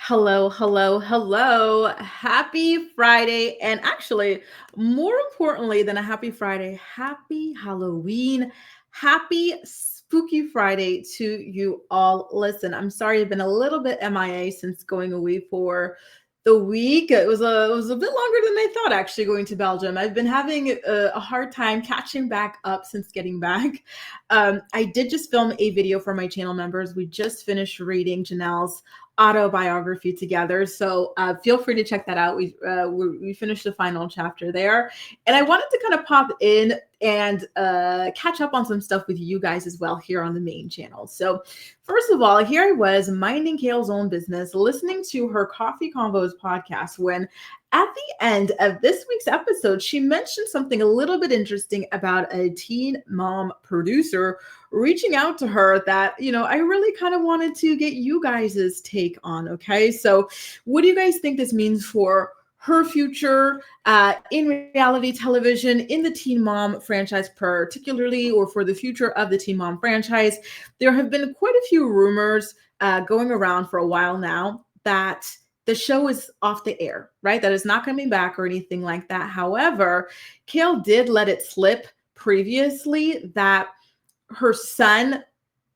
Hello, hello, hello. Happy Friday. And actually, more importantly than a happy Friday, happy Halloween. Happy spooky Friday to you all. Listen, I'm sorry I've been a little bit MIA since going away for the week. It was a bit longer than I thought actually going to Belgium. I've been having a hard time catching back up since getting back. I did just film a video for my channel members. We just finished reading Janelle's autobiography together. So feel free to check that out. We finished the final chapter there. And I wanted to kind of pop in and catch up on some stuff with you guys as well here on the main channel. So first of all, here I was minding Kail's own business, listening to her Coffee Convos podcast when at the end of this week's episode, she mentioned something a little bit interesting about a teen mom producer reaching out to her that, I really kind of wanted to get you guys' take on. Okay. So what do you guys think this means for her future in reality television, in the Teen Mom franchise particularly, or for the future of the Teen Mom franchise? There have been quite a few rumors going around for a while now that the show is off the air, right? That is not going to be back or anything like that. However, Kail did let it slip previously that her son,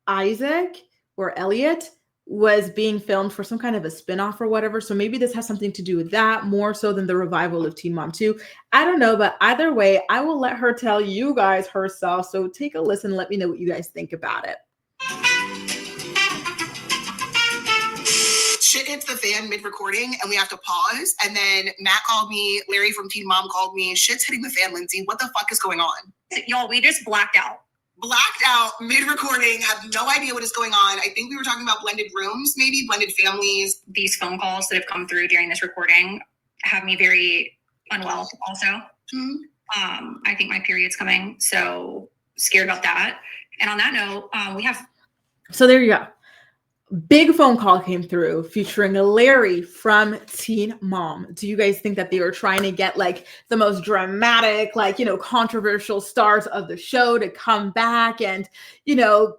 Isaac or Elliot, was being filmed for some kind of a spinoff or whatever. So maybe this has something to do with that more so than the revival of Teen Mom 2. I don't know, but either way, I will let her tell you guys herself. So take a listen. Let me know what you guys think about it. Shit hits the fan mid-recording and we have to pause. And then Matt called me, Larry from Teen Mom called me. Shit's hitting the fan, Lindsay. What the fuck is going on? Y'all, we just blacked out. Blacked out mid-recording, have no idea what is going on. I think we were talking about blended rooms, maybe blended families. These phone calls that have come through during this recording have me very unwell also. Mm-hmm. I think my period's coming, so scared about that. And on that note, we have... So there you go. Big phone call came through featuring Larry from Teen Mom. Do you guys think that they were trying to get like the most dramatic, controversial stars of the show to come back and,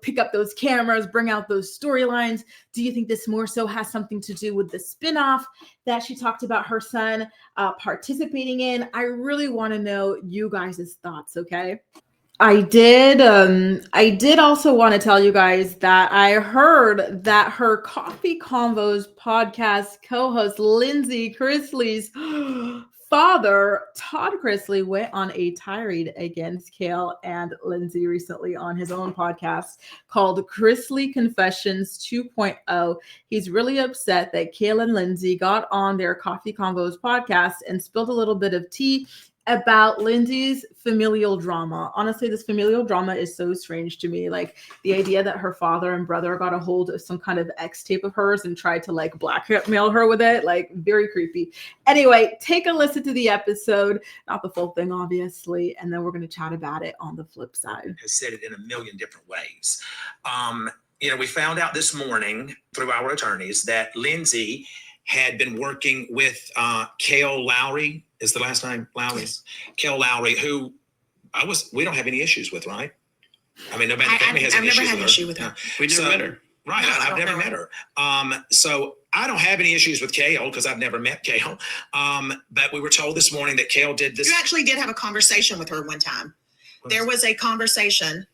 pick up those cameras, bring out those storylines? Do you think this more so has something to do with the spinoff that she talked about her son participating in? I really want to know you guys' thoughts, okay? I did also want to tell you guys that I heard that her Coffee Convos podcast co-host Lindsay Chrisley's father, Todd Chrisley, went on a tirade against Kail and Lindsay recently on his own podcast called Chrisley Confessions 2.0. He's really upset that Kail and Lindsay got on their Coffee Convos podcast and spilled a little bit of tea about Lindsay's familial drama. Honestly, this familial drama is so strange to me. Like the idea that her father and brother got a hold of some kind of X tape of hers and tried to blackmail her with it, very creepy. Anyway, take a listen to the episode, not the full thing, obviously, and then we're going to chat about it on the flip side. Has said it in a million different ways. We found out this morning through our attorneys that Lindsay had been working with Kail Lowry, is the last name Lowry? Yes. Kail Lowry, who we don't have any issues with, right? I mean, nobody in the family has any issues with her. I've never had an issue with her. We never met her. Right, no, I've never met her. So I don't have any issues with Kail because I've never met Kail. But we were told this morning that Kail did this. You actually did have a conversation with her one time. There was a conversation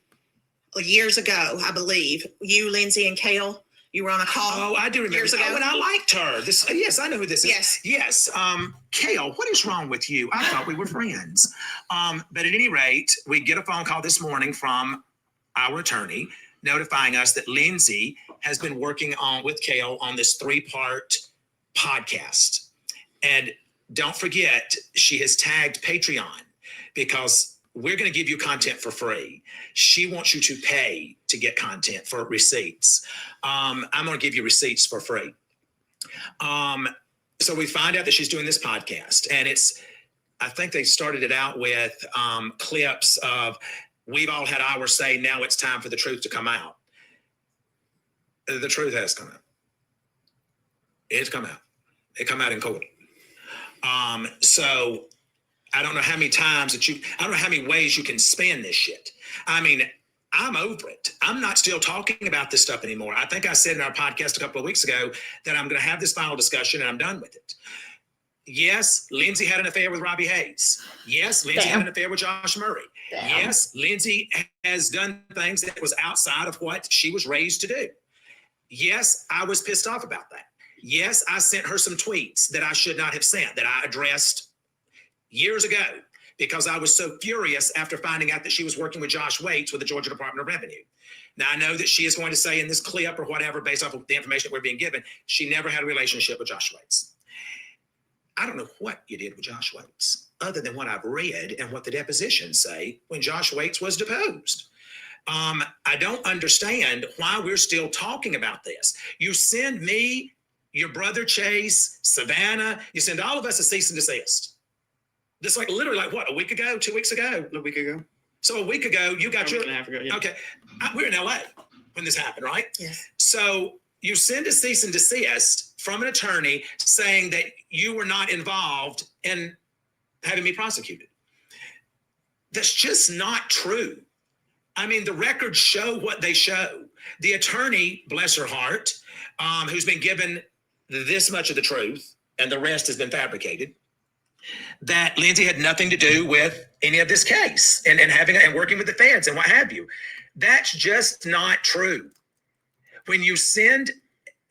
years ago, I believe. You, Lindsay, and Kail. You were on a call. Oh, I do remember. Years ago. Oh, and I liked her. Yes, I know who this is. Yes. Kail, what is wrong with you? I thought we were friends. But at any rate, we get a phone call this morning from our attorney notifying us that Lindsay has been working with Kail on this 3-part podcast. And don't forget, she has tagged Patreon because we're going to give you content for free. She wants you to pay to get content for receipts. I'm going to give you receipts for free. So we find out that she's doing this podcast, and I think they started it out with clips of, we've all had our say, now it's time for the truth to come out. The truth has come out. It's come out. It come out in court. So I don't know how many times I don't know how many ways you can spin this shit. I mean, I'm over it. I'm not still talking about this stuff anymore. I think I said in our podcast a couple of weeks ago that I'm going to have this final discussion and I'm done with it. Yes, Lindsay had an affair with Robbie Hayes. Yes, Lindsay had an affair with Josh Murray. Yes, Lindsay has done things that was outside of what she was raised to do. Yes, I was pissed off about that. Yes, I sent her some tweets that I should not have sent, that I addressed years ago, because I was so furious after finding out that she was working with Josh Waits with the Georgia Department of Revenue. Now, I know that she is going to say in this clip or whatever, based off of the information that we're being given, she never had a relationship with Josh Waits. I don't know what you did with Josh Waits, other than what I've read and what the depositions say when Josh Waits was deposed. I don't understand why we're still talking about this. You send me, your brother Chase, Savannah, you send all of us a cease and desist. This like literally like what, a week ago, 2 weeks ago? A week ago. So a week ago, you got your, Ago, yeah. Okay, we're in LA when this happened, right? Yes. So you send a cease and desist from an attorney saying that you were not involved in having me prosecuted. That's just not true. I mean, the records show what they show. The attorney, bless her heart, who's been given this much of the truth, and the rest has been fabricated, that Lindsay had nothing to do with any of this case and working with the feds and what have you. That's just not true. When you send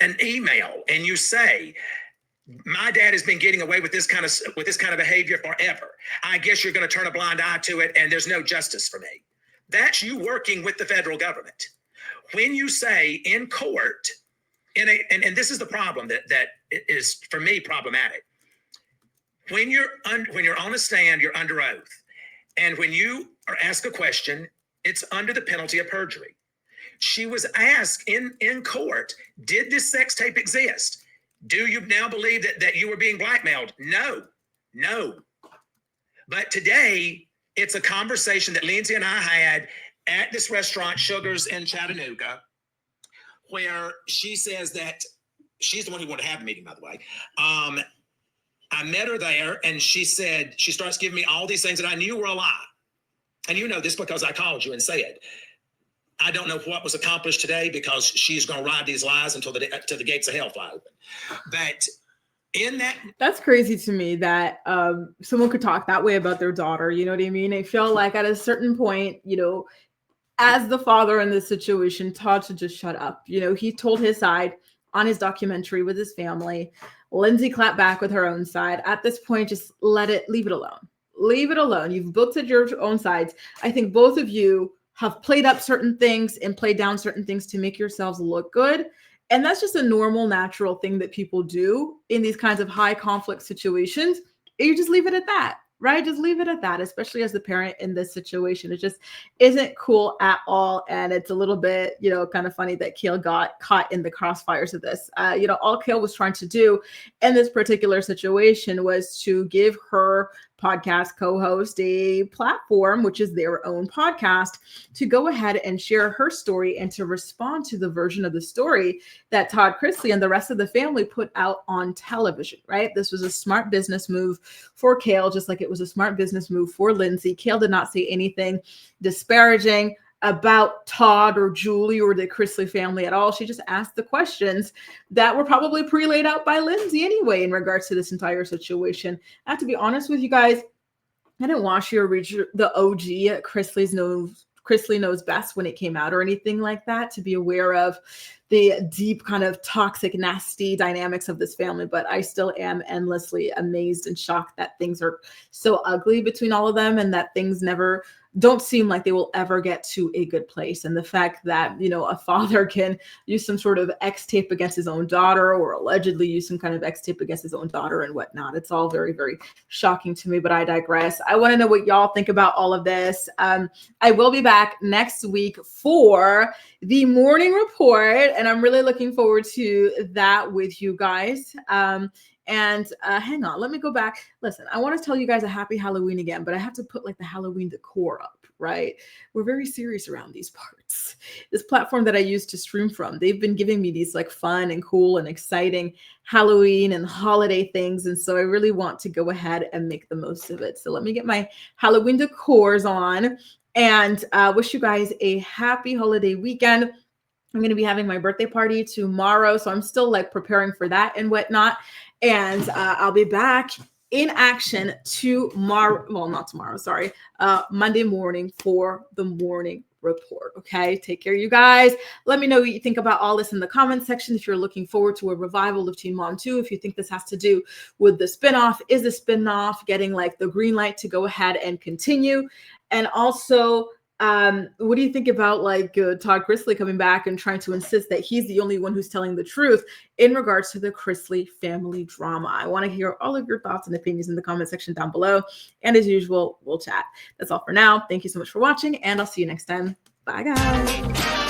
an email and you say, my dad has been getting away with this kind of behavior forever, I guess you're going to turn a blind eye to it and there's no justice for me. That's you working with the federal government. When you say in court, and this is the problem that is for me problematic. When you're on a stand, you're under oath, and when you are asked a question, it's under the penalty of perjury. She was asked in court, did this sex tape exist? Do you now believe that you were being blackmailed? No. But today, it's a conversation that Lindsay and I had at this restaurant, Sugars in Chattanooga, where she says that she's the one who wanted to have the meeting, by the way. I met her there and she said, she starts giving me all these things that I knew were a lie. And you know this because I called you and said, I don't know what was accomplished today because she's going to ride these lies until the gates of hell fly open. But that's crazy to me that someone could talk that way about their daughter. You know what I mean? I feel like at a certain point, as the father in this situation, Todd should just shut up. He told his side on his documentary with his family. Lindsay clapped back with her own side. At this point, just leave it alone. Leave it alone. You've built it your own sides. I think both of you have played up certain things and played down certain things to make yourselves look good. And that's just a normal, natural thing that people do in these kinds of high conflict situations. You just leave it at that, right? Just leave it at that, especially as the parent in this situation. It just isn't cool at all. And it's a little bit, kind of funny that Kail got caught in the crossfires of this. All Kail was trying to do in this particular situation was to give her podcast co-host a platform, which is their own podcast, to go ahead and share her story and to respond to the version of the story that Todd Chrisley and the rest of the family put out on television, right? This was a smart business move for Kail, just like it was a smart business move for Lindsay. Kail did not say anything disparaging about Todd or Julie or the Chrisley family at all. She just asked the questions that were probably pre-laid out by Lindsay anyway in regards to this entire situation. I have to be honest with you guys, I didn't watch or read the OG Chrisley Knows Best when it came out or anything like that to be aware of the deep kind of toxic, nasty dynamics of this family. But I still am endlessly amazed and shocked that things are so ugly between all of them and that things don't seem like they will ever get to a good place. And the fact that, a father can use some sort of X tape against his own daughter or allegedly use some kind of X tape against his own daughter and whatnot. It's all very, very shocking to me, but I digress. I want to know what y'all think about all of this. I will be back next week for the morning report, and I'm really looking forward to that with you guys. And hang on, let me go back. Listen, I want to tell you guys a happy Halloween again, but I have to put like the Halloween decor up, right? We're very serious around these parts. This platform that I use to stream from, they've been giving me these like fun and cool and exciting Halloween and holiday things. And so I really want to go ahead and make the most of it. So let me get my Halloween decors on. and wish you guys a happy holiday weekend. I'm going to be having my birthday party tomorrow, so I'm still like preparing for that and whatnot. And I'll be back in action tomorrow. Well, not tomorrow, sorry. Monday morning for the morning report. Okay, take care, you guys. Let me know what you think about all this in the comment section. If you're looking forward to a revival of Teen Mom 2, if you think this has to do with the spinoff, is the spinoff getting like the green light to go ahead and continue? And also, what do you think about like Todd Chrisley coming back and trying to insist that he's the only one who's telling the truth in regards to the Chrisley family drama? I want to hear all of your thoughts and opinions in the comment section down below. And as usual, we'll chat. That's all for now. Thank you so much for watching, and I'll see you next time. Bye, guys.